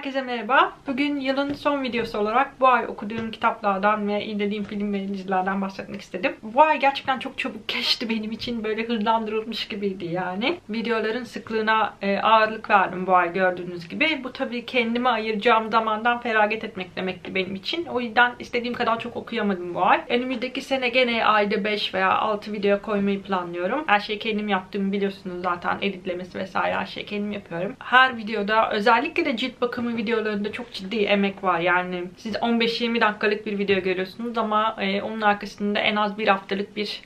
Herkese merhaba. Bugün yılın son videosu olarak bu ay okuduğum kitaplardan ve izlediğim film ve dizilerden bahsetmek istedim. Bu ay gerçekten çok çabuk geçti benim için. Böyle hızlandırılmış gibiydi yani. Videoların sıklığına ağırlık verdim bu ay gördüğünüz gibi. Bu tabii kendime ayıracağım zamandan feragat etmek demekti benim için. O yüzden istediğim kadar çok okuyamadım bu ay. Önümüzdeki sene gene ayda 5 veya 6 video koymayı planlıyorum. Her şeyi kendim yaptığımı biliyorsunuz zaten. Editlemesi vesaire her şeyi kendim yapıyorum. Her videoda özellikle de cilt bakımı videolarında çok ciddi emek var. Yani siz 15-20 dakikalık bir video görüyorsunuz ama onun arkasında en az bir haftalık bir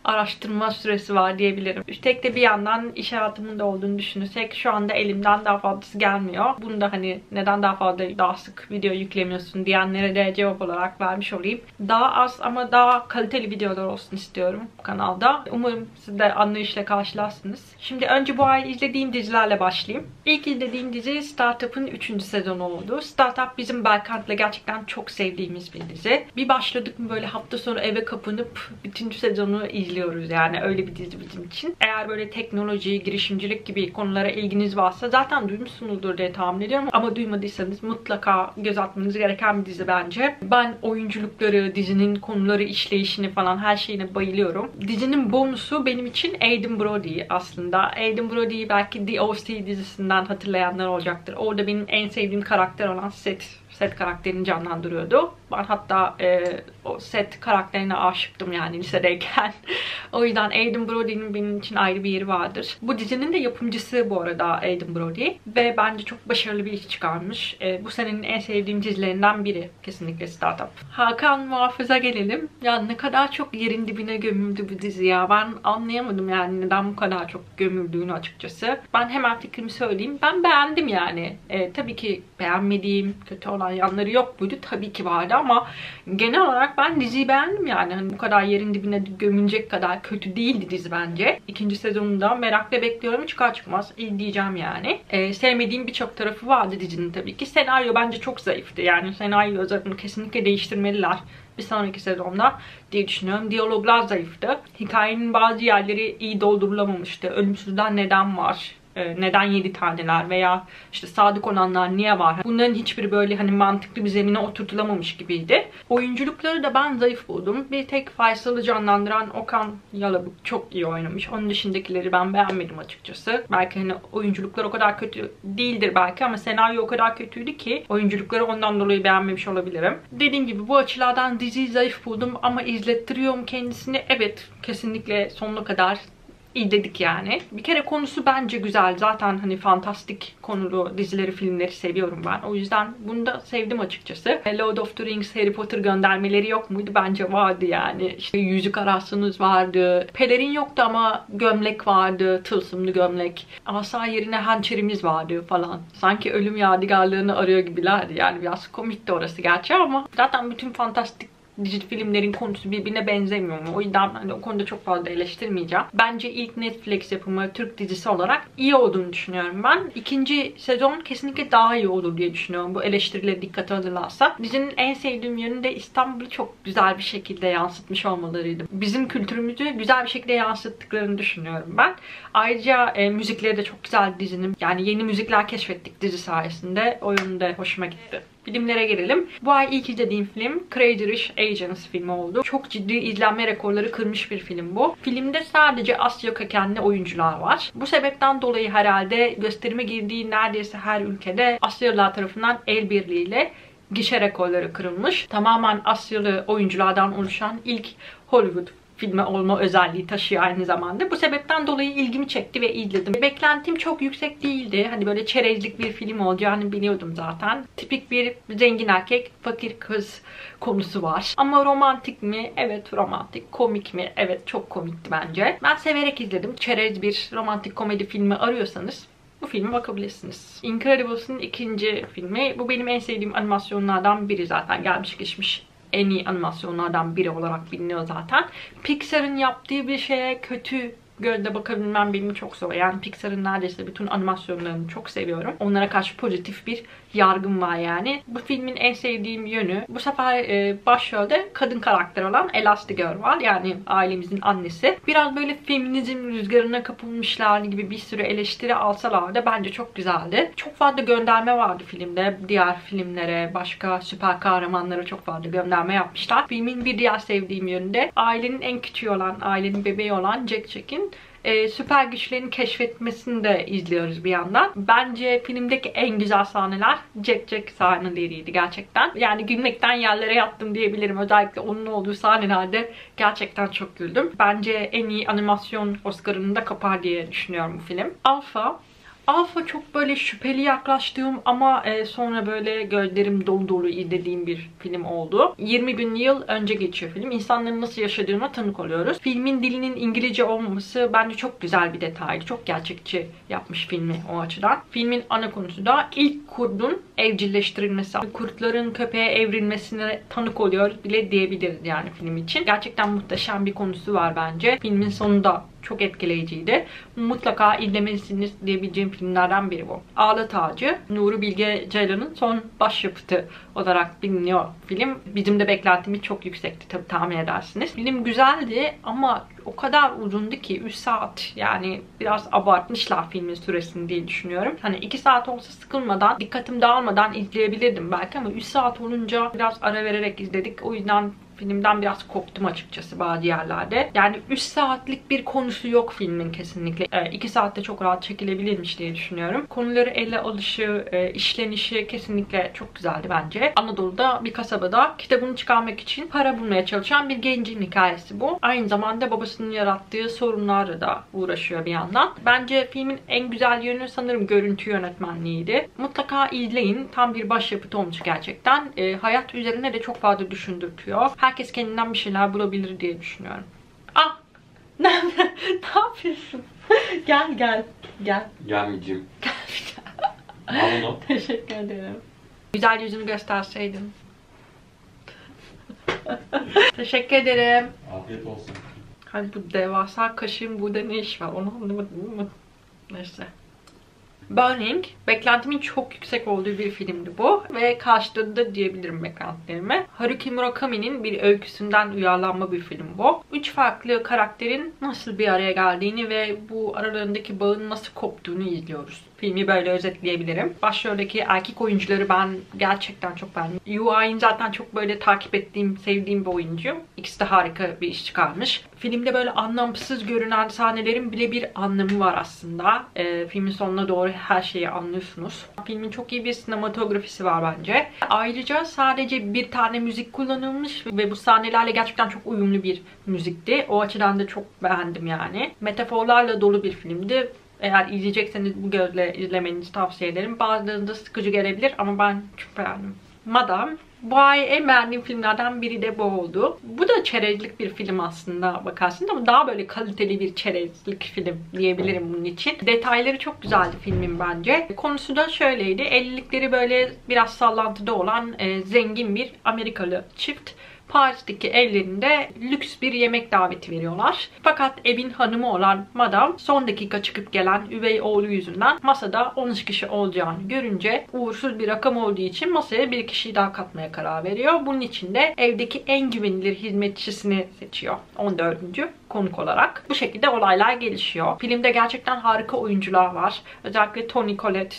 araştırma süresi var diyebilirim. Üstelik de bir yandan iş hayatımın da olduğunu düşünürsek şu anda elimden daha fazlası gelmiyor. Bunu da hani neden daha fazla daha sık video yüklemiyorsun diyenlere de cevap olarak vermiş olayım. Daha az ama daha kaliteli videolar olsun istiyorum bu kanalda. Umarım siz de anlayışla karşılarsınız. Şimdi önce bu ay izlediğim dizilerle başlayayım. İlk izlediğim dizi Startup'ın 3. sezonu oldu. Startup bizim Berkant'la gerçekten çok sevdiğimiz bir dizi. Bir başladık mı böyle hafta sonu eve kapanıp bütün sezonu izliyoruz yani öyle bir dizi bizim için. Eğer böyle teknoloji, girişimcilik gibi konulara ilginiz varsa zaten duymuşsunuzdur diye tahmin ediyorum ama duymadıysanız mutlaka göz atmanız gereken bir dizi bence. Ben oyunculukları, dizinin konuları, işleyişini falan her şeyine bayılıyorum. Dizinin bonusu benim için Aidan Brody aslında. Aidan Brody'yi belki The O.C. dizisinden hatırlayanlar olacaktır. Orada benim en sevdiğim karakter olan Seth karakterini canlandırıyordu. Ben hatta o Seth karakterine aşıktım yani lisedeyken. O yüzden Aidan Brody'nin benim için ayrı bir yeri vardır. Bu dizinin de yapımcısı bu arada Aidan Brody. Ve bence çok başarılı bir iş çıkarmış. Bu senenin en sevdiğim dizilerinden biri. Kesinlikle Startup. Hakan Muhafız'a gelelim. Ya ne kadar çok yerin dibine gömüldü bu dizi ya. Ben anlayamadım yani neden bu kadar çok gömüldüğünü açıkçası. Ben hemen fikrimi söyleyeyim. Ben beğendim yani. Tabii ki beğenmediğim, kötü olan yanları yok muydu? Tabii ki vardı ama genel olarak ben diziyi beğendim yani. Hani bu kadar yerin dibine gömülecek kadar kötü değildi dizi bence. İkinci sezonunda merakla bekliyorum. Çıkar çıkmaz izleyeceğim yani. Sevmediğim birçok tarafı vardı dizinin tabii ki. Senaryo bence çok zayıftı. Yani senaryo özellikle kesinlikle değiştirmeliler bir sonraki sezonda diye düşünüyorum. Diyaloglar zayıftı. Hikayenin bazı yerleri iyi doldurulamamıştı. Ölümsüzler neden var? Neden 7 taneler veya işte sadık olanlar niye var? Bunların hiçbiri böyle hani mantıklı bir zemine oturtulamamış gibiydi. Oyunculukları da ben zayıf buldum. Bir tek Faysal'ı canlandıran Okan Yalabık çok iyi oynamış. Onun dışındakileri ben beğenmedim açıkçası. Belki hani oyunculuklar o kadar kötü değildir belki ama senaryo o kadar kötüydü ki oyunculukları ondan dolayı beğenmemiş olabilirim. Dediğim gibi bu açılardan diziyi zayıf buldum ama izlettiriyorum kendisini. Evet, kesinlikle sonuna kadar İzledik yani. Bir kere konusu bence güzel. Zaten hani fantastik konulu dizileri, filmleri seviyorum ben. O yüzden bunu da sevdim açıkçası. Lord of the Rings, Harry Potter göndermeleri yok muydu? Bence vardı yani. İşte yüzük arasınız vardı. Pelerin yoktu ama gömlek vardı. Tılsımlı gömlek. Asa yerine hançerimiz vardı falan. Sanki ölüm yadigarlığını arıyor gibilerdi. Yani biraz komikti orası gerçi ama zaten bütün fantastik dizi filmlerin konusu birbirine benzemiyor mu? O yüzden hani o konuda çok fazla eleştirmeyeceğim. Bence ilk Netflix yapımı Türk dizisi olarak iyi olduğunu düşünüyorum ben. İkinci sezon kesinlikle daha iyi olur diye düşünüyorum. Bu eleştirileri dikkate alırlarsa. Dizinin en sevdiğim yönü de İstanbul'u çok güzel bir şekilde yansıtmış olmalarıydı. Bizim kültürümüzü güzel bir şekilde yansıttıklarını düşünüyorum ben. Ayrıca müzikleri de çok güzel dizinin. Yani yeni müzikler keşfettik dizi sayesinde. O yönü de hoşuma gitti. Filmlere gelelim. Bu ay ilk izlediğim film Crazy Rich Asians filmi oldu. Çok ciddi izlenme rekorları kırmış bir film bu. Filmde sadece Asya kökenli oyuncular var. Bu sebepten dolayı herhalde gösterime girdiği neredeyse her ülkede Asyalılar tarafından el birliğiyle gişe rekorları kırılmış. Tamamen Asyalı oyunculardan oluşan ilk Hollywood filmi olma özelliği taşıyor aynı zamanda. Bu sebepten dolayı ilgimi çekti ve izledim. Beklentim çok yüksek değildi. Hani böyle çerezlik bir film olacağını biliyordum zaten. Tipik bir zengin erkek, fakir kız konusu var. Ama romantik mi? Evet romantik. Komik mi? Evet çok komikti bence. Ben severek izledim. Çerez bir romantik komedi filmi arıyorsanız bu filme bakabilirsiniz. Incredibles'ın ikinci filmi. Bu benim en sevdiğim animasyonlardan biri zaten. Gelmiş geçmiş en iyi animasyonlardan biri olarak biliniyor zaten. Pixar'ın yaptığı bir şeye kötü gözle bakabilmem benim çok zor. Yani Pixar'ın neredeyse bütün animasyonlarını çok seviyorum. Onlara karşı pozitif bir yargım var yani. Bu filmin en sevdiğim yönü, bu sefer başrolde kadın karakter olan Elastigirl var. Yani ailemizin annesi. Biraz böyle feminizm rüzgarına kapılmışlar gibi bir sürü eleştiri alsalar da bence çok güzeldi. Çok fazla gönderme vardı filmde. Diğer filmlere, başka süper kahramanlara çok fazla gönderme yapmışlar. Filmin bir diğer sevdiğim yönü de ailenin en küçüğü olan, ailenin bebeği olan Jack'in süper güçlerini keşfetmesini de izliyoruz bir yandan. Bence filmdeki en güzel sahneler Jack sahneleriydi gerçekten. Yani gülmekten yerlere yattım diyebilirim. Özellikle onun olduğu sahnelerde gerçekten çok güldüm. Bence en iyi animasyon Oscar'ını da kapar diye düşünüyorum bu film. Alpha çok böyle şüpheli yaklaştığım ama sonra böyle gözlerim dolu dolu izlediğim bir film oldu. 20 bin yıl önce geçiyor film. İnsanların nasıl yaşadığına tanık oluyoruz. Filmin dilinin İngilizce olmaması bence çok güzel bir detaydı. Çok gerçekçi yapmış filmi o açıdan. Filmin ana konusu da ilk kurdun evcilleştirilmesi. Kurtların köpeğe evrilmesine tanık oluyoruz bile diyebiliriz yani film için. Gerçekten muhteşem bir konusu var bence. Filmin sonunda çok etkileyiciydi. Mutlaka izlemelisiniz diyebileceğim filmlerden biri bu. Ağlat Ağacı, Nuri Bilge Ceylan'ın son başyapıtı olarak biliniyor film. Bizim de beklentimiz çok yüksekti tabii, tahmin edersiniz. Film güzeldi ama o kadar uzundu ki 3 saat, yani biraz abartmışlar filmin süresini diye düşünüyorum. Hani 2 saat olsa sıkılmadan, dikkatim dağılmadan izleyebilirdim belki ama 3 saat olunca biraz ara vererek izledik. O yüzden filmden biraz koptum açıkçası bazı yerlerde. Yani 3 saatlik bir konusu yok filmin kesinlikle. 2 saatte çok rahat çekilebilirmiş diye düşünüyorum. Konuları ele alışı, işlenişi kesinlikle çok güzeldi bence. Anadolu'da bir kasabada kitabını çıkarmak için para bulmaya çalışan bir gencin hikayesi bu. Aynı zamanda babasının yarattığı sorunlarla da uğraşıyor bir yandan. Bence filmin en güzel yönü sanırım görüntü yönetmenliğiydi. Mutlaka izleyin. Tam bir başyapıt olmuş gerçekten. Hayat üzerine de çok fazla düşündürtüyor. Herkes kendinden bir şeyler bulabilir diye düşünüyorum. Ah! Ne yapıyorsun? Gel. Gelmeyeceğim. Al onu. Teşekkür ederim. Güzel yüzünü gösterseydin. Teşekkür ederim. Afiyet olsun. Hani bu devasa kaşığın burada ne iş var? Onu anlamadım mı? Neyse. Burning, beklentimin çok yüksek olduğu bir filmdi bu ve karşıladı diyebilirim beklentilerimi. Haruki Murakami'nin bir öyküsünden uyarlanma bir film bu. 3 farklı karakterin nasıl bir araya geldiğini ve bu aralarındaki bağın nasıl koptuğunu izliyoruz. Filmi böyle özetleyebilirim. Başroldeki erkek oyuncuları ben gerçekten çok beğendim. UI'nin zaten çok böyle takip ettiğim, sevdiğim bir oyuncu. İkisi de harika bir iş çıkarmış. Filmde böyle anlamsız görünen sahnelerin bile bir anlamı var aslında. Filmin sonuna doğru her şeyi anlıyorsunuz. Filmin çok iyi bir sinematografisi var bence. Ayrıca sadece bir tane müzik kullanılmış ve bu sahnelerle gerçekten çok uyumlu bir müzikti. O açıdan da çok beğendim yani. Metaforlarla dolu bir filmdi. Eğer izleyecekseniz bu gözle izlemenizi tavsiye ederim. Bazılarında sıkıcı gelebilir ama ben çok beğendim. Madame. Bu ay en beğendiğim filmlerden biri de bu oldu. Bu da çerezlik bir film aslında bakarsınız ama daha böyle kaliteli bir çerezlik film diyebilirim bunun için. Detayları çok güzeldi filmin bence. Konusu da şöyleydi. 50'likleri böyle biraz sallantıda olan zengin bir Amerikalı çift Paris'teki evlerinde lüks bir yemek daveti veriyorlar. Fakat evin hanımı olan Madame son dakika çıkıp gelen üvey oğlu yüzünden masada 13 kişi olacağını görünce uğursuz bir rakam olduğu için masaya bir kişiyi daha katmaya karar veriyor. Bunun için de evdeki en güvenilir hizmetçisini seçiyor. 14. konuk olarak. Bu şekilde olaylar gelişiyor. Filmde gerçekten harika oyuncular var. Özellikle Toni Collette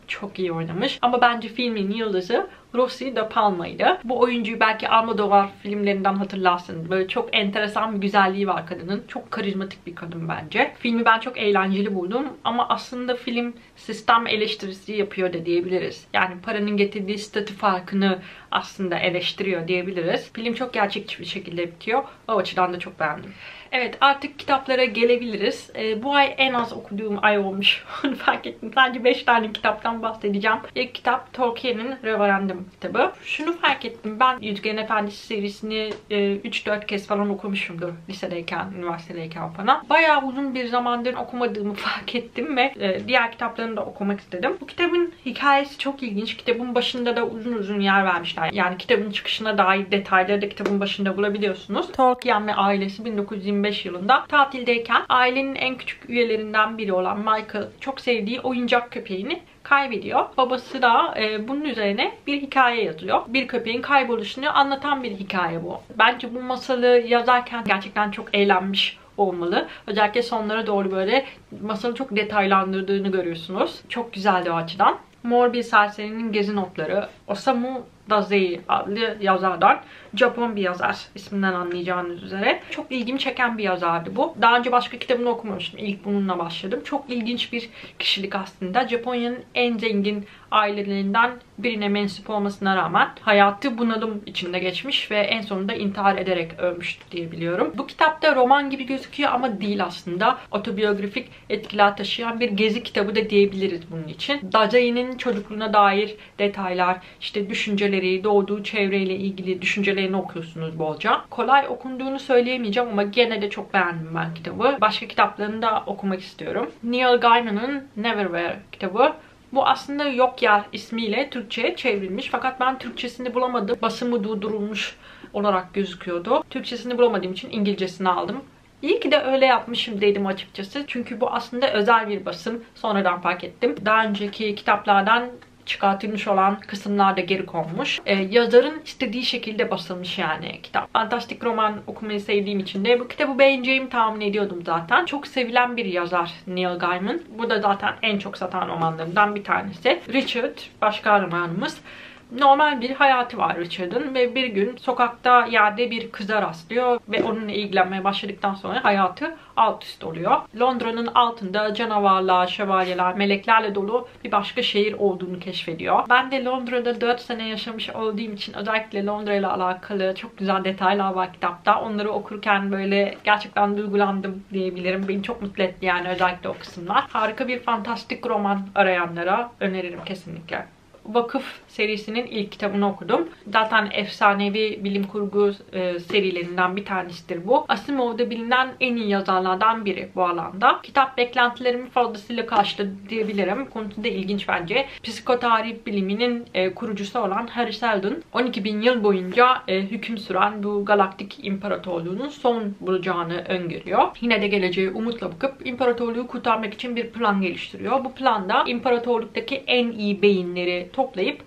çok iyi oynamış. Ama bence filmin yıldızı Rosie De Palma'ydı. Bu oyuncuyu belki Almodovar filmlerinden hatırlarsınız. Böyle çok enteresan bir güzelliği var kadının. Çok karizmatik bir kadın bence. Filmi ben çok eğlenceli buldum. Ama aslında film sistem eleştirisi yapıyor da diyebiliriz. Yani paranın getirdiği statü farkını aslında eleştiriyor diyebiliriz. Film çok gerçekçi bir şekilde bitiyor. O açıdan da çok beğendim. Evet, artık kitaplara gelebiliriz. Bu ay en az okuduğum ay olmuş. Onu fark ettim. Sadece 5 tane kitaptan bahsedeceğim. İlk kitap Tolkien'in Referandum istiyorum kitabı. Şunu fark ettim. Ben Yüzgeç'in Efendisi serisini 3-4 kez falan okumuşumdur lisedeyken, üniversitedeyken falan. Bayağı uzun bir zamandır okumadığımı fark ettim ve diğer kitaplarını da okumak istedim. Bu kitabın hikayesi çok ilginç. Kitabın başında da uzun uzun yer vermişler. Yani kitabın çıkışına dair detayları da kitabın başında bulabiliyorsunuz. Tolkien ve ailesi 1925 yılında tatildeyken ailenin en küçük üyelerinden biri olan Michael çok sevdiği oyuncak köpeğini kaybediyor. Babası da bunun üzerine bir hikaye yazıyor. Bir köpeğin kayboluşunu anlatan bir hikaye bu. Bence bu masalı yazarken gerçekten çok eğlenmiş olmalı. Özellikle sonlara doğru böyle masalı çok detaylandırdığını görüyorsunuz. Çok güzeldi o açıdan. Mor bir Serserinin Gezi Notları. Osamu Dazai adlı yazardan. Japon bir yazar. İsminden anlayacağınız üzere. Çok ilgimi çeken bir yazardı bu. Daha önce başka kitabını okumamıştım. İlk bununla başladım. Çok ilginç bir kişilik aslında. Japonya'nın en zengin ailelerinden birine mensup olmasına rağmen hayatı bunalım içinde geçmiş ve en sonunda intihar ederek ölmüştü diye biliyorum. Bu kitapta roman gibi gözüküyor ama değil aslında. Otobiyografik etkiler taşıyan bir gezi kitabı da diyebiliriz bunun için. Dazai'nin çocukluğuna dair detaylar, işte düşünceleri, doğduğu çevreyle ilgili düşüncelerini okuyorsunuz bolca. Kolay okunduğunu söyleyemeyeceğim ama gene de çok beğendim ben kitabı. Başka kitaplarını da okumak istiyorum. Neil Gaiman'ın Neverwhere kitabı. Bu aslında Yok Yer ismiyle Türkçe'ye çevrilmiş. Fakat ben Türkçesini bulamadım. Basımı durdurulmuş olarak gözüküyordu. Türkçesini bulamadığım için İngilizcesini aldım. İyi ki de öyle yapmışım dedim açıkçası. Çünkü bu aslında özel bir basım. Sonradan fark ettim. Daha önceki kitaplardan çıkartılmış olan kısımlarda geri konmuş. Yazarın istediği şekilde basılmış yani kitap. Fantastik roman okumayı sevdiğim için de bu kitabı beğeneceğimi tahmin ediyordum zaten. Çok sevilen bir yazar Neil Gaiman. Bu da zaten en çok satan romanlarından bir tanesi. Richard, baş kahramanımız. Normal bir hayatı var Richard'ın ve bir gün sokakta yerde bir kıza rastlıyor ve onunla ilgilenmeye başladıktan sonra hayatı alt üst oluyor. Londra'nın altında canavarlar, şövalyeler, meleklerle dolu bir başka şehir olduğunu keşfediyor. Ben de Londra'da 4 sene yaşamış olduğum için özellikle Londra ile alakalı çok güzel detaylar var kitapta. Onları okurken böyle gerçekten duygulandım diyebilirim. Beni çok mutlu etti yani özellikle o kısımlar. Harika bir fantastik roman arayanlara öneririm kesinlikle. Vakıf serisinin ilk kitabını okudum. Zaten efsanevi bilim kurgu serilerinden bir tanesidir bu. Asimov'da bilinen en iyi yazarlardan biri bu alanda. Kitap beklentilerimi fazlasıyla karşıladı diyebilirim. Konusu da ilginç bence. Psikotarih biliminin kurucusu olan Harry Seldon 12.000 yıl boyunca hüküm süren bu galaktik imparatorluğunun son bulacağını öngörüyor. Yine de geleceğe umutla bakıp imparatorluğu kurtarmak için bir plan geliştiriyor. Bu planda imparatorluktaki en iyi beyinleri toplayıp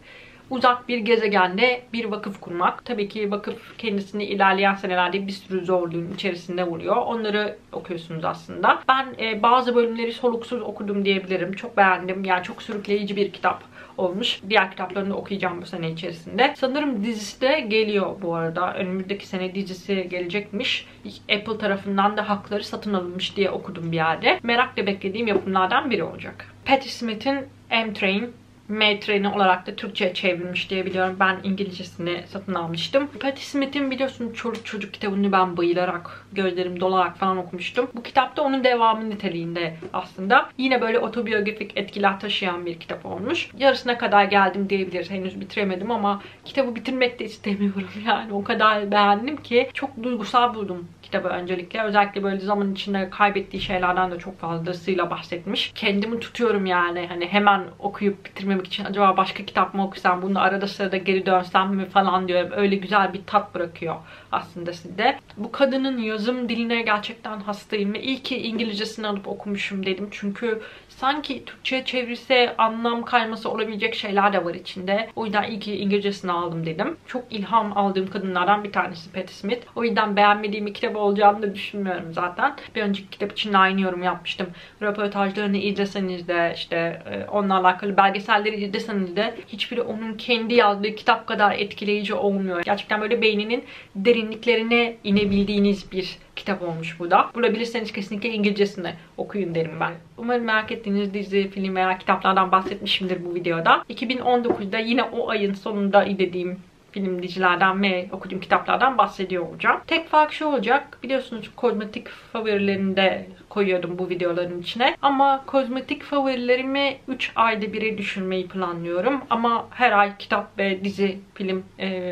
uzak bir gezegende bir vakıf kurmak. Tabii ki vakıf kendisini ilerleyen senelerde bir sürü zorluğun içerisinde vuruyor. Onları okuyorsunuz aslında. Ben bazı bölümleri soluksuz okudum diyebilirim. Çok beğendim. Yani çok sürükleyici bir kitap olmuş. Diğer kitaplarını da okuyacağım bu sene içerisinde. Sanırım dizisi de geliyor bu arada. Önümüzdeki sene dizisi gelecekmiş. Apple tarafından da hakları satın alınmış diye okudum bir yerde. Merakla beklediğim yapımlardan biri olacak. Patti Smith'in M-Train, M-Train'i olarak da Türkçe'ye çevrilmiş diye biliyorum. Ben İngilizcesini satın almıştım. Patti Smith'in biliyorsun çocuk kitabını ben bayılarak, gözlerim dolarak falan okumuştum. Bu kitap da onun devamı niteliğinde aslında. Yine böyle otobiyografik etkiler taşıyan bir kitap olmuş. Yarısına kadar geldim diyebiliriz. Henüz bitiremedim ama kitabı bitirmek de istemiyorum yani. O kadar beğendim ki çok duygusal buldum kitabı öncelikle. Özellikle böyle zaman içinde kaybettiği şeylerden de çok fazlasıyla bahsetmiş. Kendimi tutuyorum yani. Hani hemen okuyup bitirmemek için acaba başka kitap mı okusam, bunu arada sırada geri dönsem mi falan diyorum. Öyle güzel bir tat bırakıyor aslında sizde. Bu kadının yazım diline gerçekten hastayım ve iyi ki İngilizcesini alıp okumuşum dedim. Çünkü sanki Türkçe'ye çevirse anlam kayması olabilecek şeyler de var içinde. O yüzden iyi ki İngilizcesini aldım dedim. Çok ilham aldığım kadınlardan bir tanesi Patti Smith. O yüzden beğenmediğim bir kitap olacağını da düşünmüyorum zaten. Bir önceki kitap için de aynı yorum yapmıştım. Röportajlarını izleseniz de işte onunla alakalı belgeselleri izleseniz de hiçbiri onun kendi yazdığı kitap kadar etkileyici olmuyor. Gerçekten böyle beyninin derinliklerine inebildiğiniz bir kitap olmuş bu da. Bulabilirseniz kesinlikle İngilizcesini okuyun derim ben. Umarım merak ettiğiniz dizi, film veya kitaplardan bahsetmişimdir bu videoda. 2019'da yine o ayın sonunda izlediğim film, dizilerden ve okuduğum kitaplardan bahsediyor olacağım. Tek fark şu olacak. Biliyorsunuz kozmetik favorilerini de koyuyordum bu videoların içine. Ama kozmetik favorilerimi 3 ayda bire düşürmeyi planlıyorum. Ama her ay kitap ve dizi, film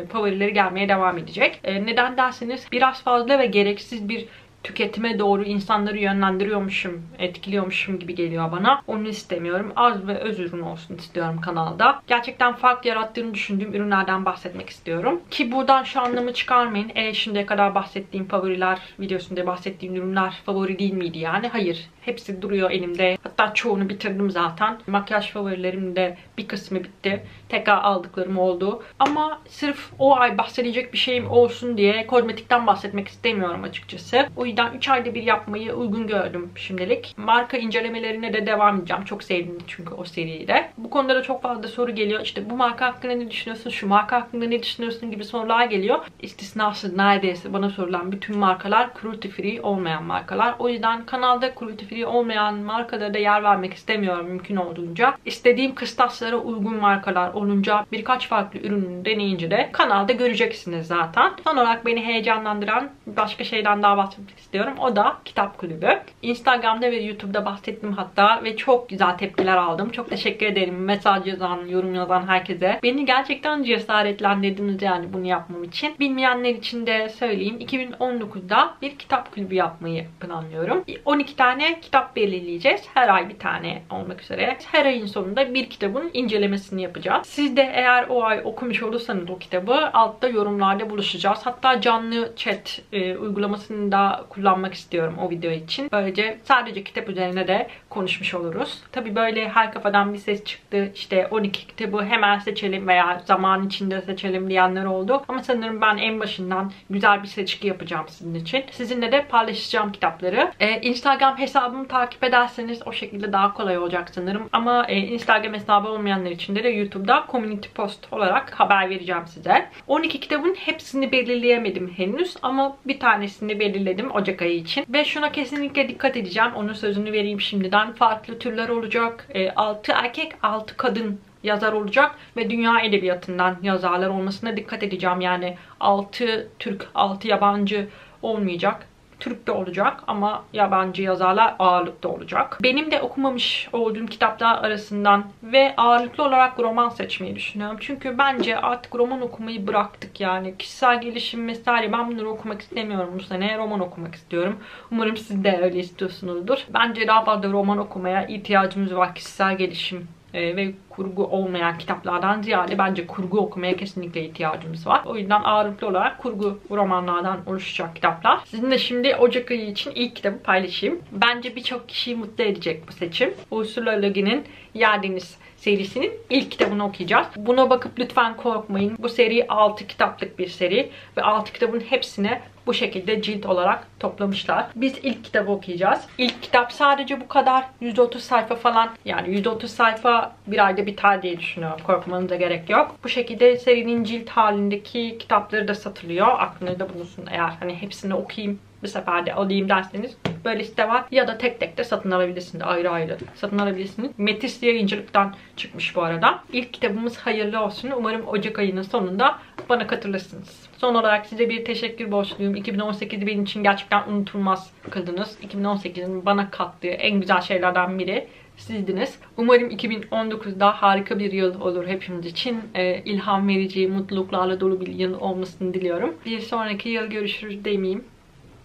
favorileri gelmeye devam edecek. Neden derseniz biraz fazla ve gereksiz bir tüketime doğru insanları yönlendiriyormuşum, etkiliyormuşum gibi geliyor bana. Onu istemiyorum. Az ve öz ürün olsun istiyorum kanalda. Gerçekten fark yarattığını düşündüğüm ürünlerden bahsetmek istiyorum. Ki buradan şu anlamı çıkarmayın. Şimdiye kadar bahsettiğim favoriler videosunda bahsettiğim ürünler favori değil miydi yani? Hayır. Hepsi duruyor elimde. Hatta çoğunu bitirdim zaten. Makyaj favorilerim de bir kısmı bitti. Tekrar aldıklarım oldu. Ama sırf o ay bahsedecek bir şeyim olsun diye kozmetikten bahsetmek istemiyorum açıkçası. O yüzden 3 ayda bir yapmayı uygun gördüm şimdilik. Marka incelemelerine de devam edeceğim. Çok sevdim çünkü o seriyi de. Bu konuda da çok fazla soru geliyor. İşte bu marka hakkında ne düşünüyorsun? Şu marka hakkında ne düşünüyorsun gibi sorular geliyor. İstisnasız neredeyse bana sorulan bütün markalar cruelty free olmayan markalar. O yüzden kanalda cruelty free olmayan markalara da yer vermek istemiyorum mümkün olduğunca. İstediğim kıstaslara uygun markalar olunca birkaç farklı ürünü deneyince de kanalda göreceksiniz zaten. Son olarak beni heyecanlandıran başka şeyden daha bahsetmek istiyorum. O da kitap kulübü. Instagram'da ve YouTube'da bahsettim hatta ve çok güzel tepkiler aldım. Çok teşekkür ederim mesaj yazan, yorum yazan herkese. Beni gerçekten cesaretlendirdiniz yani bunu yapmam için. Bilmeyenler için de söyleyeyim. 2019'da bir kitap kulübü yapmayı planlıyorum. 12 tane kitap belirleyeceğiz. Her ay bir tane olmak üzere. Her ayın sonunda bir kitabın incelemesini yapacağız. Siz de eğer o ay okumuş olursanız o kitabı altta yorumlarda buluşacağız. Hatta canlı chat uygulamasını da kullanmak istiyorum o video için. Böylece sadece kitap üzerine de konuşmuş oluruz. Tabii böyle her kafadan bir ses çıktı. İşte 12 kitabı hemen seçelim veya zaman içinde seçelim diyenler oldu. Ama sanırım ben en başından güzel bir seçki yapacağım sizin için. Sizinle de paylaşacağım kitapları. Instagram hesabımı takip ederseniz o şekilde daha kolay olacak sanırım. Ama Instagram hesabı olmayanlar için de YouTube'da community post olarak haber vereceğim size. 12 kitabın hepsini belirleyemedim henüz ama bir tanesini belirledim Ocak ayı için. Ve şuna kesinlikle dikkat edeceğim. Onun sözünü vereyim şimdiden. Farklı türler olacak. 6 erkek, 6 kadın yazar olacak ve dünya edebiyatından yazarlar olmasına dikkat edeceğim. Yani 6 Türk, 6 yabancı olmayacak. Türk de olacak ama yabancı yazarlar ağırlıkta olacak. Benim de okumamış olduğum kitaplar arasından ve ağırlıklı olarak roman seçmeyi düşünüyorum. Çünkü bence artık roman okumayı bıraktık yani. Kişisel gelişim vesaire ben bunları okumak istemiyorum bu sene. Roman okumak istiyorum. Umarım siz de öyle istiyorsunuzdur. Bence daha fazla roman okumaya ihtiyacımız var kişisel gelişim ve kurgu olmayan kitaplardan ziyade bence kurgu okumaya kesinlikle ihtiyacımız var. O yüzden ağırlıklı olarak kurgu romanlardan oluşacak kitaplar. Sizinle şimdi Ocak ayı için ilk kitabı paylaşayım. Bence birçok kişiyi mutlu edecek bu seçim. Ursula Le Guin'in Yer Deniz serisinin ilk kitabını okuyacağız. Buna bakıp lütfen korkmayın. Bu seri 6 kitaplık bir seri ve 6 kitabın hepsine bu şekilde cilt olarak toplamışlar. Biz ilk kitabı okuyacağız. İlk kitap sadece bu kadar. 130 sayfa falan. Yani 130 sayfa bir ayda biter diye düşünüyorum. Korkmanıza gerek yok. Bu şekilde serinin cilt halindeki kitapları da satılıyor. Aklınızda bulunsun eğer hani hepsini okuyayım bir seferde alayım derseniz böyle site var. Ya da tek tek de satın alabilirsiniz. Ayrı ayrı satın alabilirsiniz. Metis yayıncılıktan çıkmış bu arada. İlk kitabımız hayırlı olsun. Umarım Ocak ayının sonunda bana katılırsınız. Son olarak size bir teşekkür borçluyum. 2018 benim için gerçekten unutulmaz kıldınız. 2018'in bana kattığı en güzel şeylerden biri sizdiniz. Umarım 2019'da harika bir yıl olur hepimiz için. İlham verici, mutluluklarla dolu bir yıl olmasını diliyorum. Bir sonraki yıl görüşürüz demeyeyim.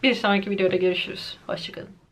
Bir sonraki videoda görüşürüz. Hoşçakalın.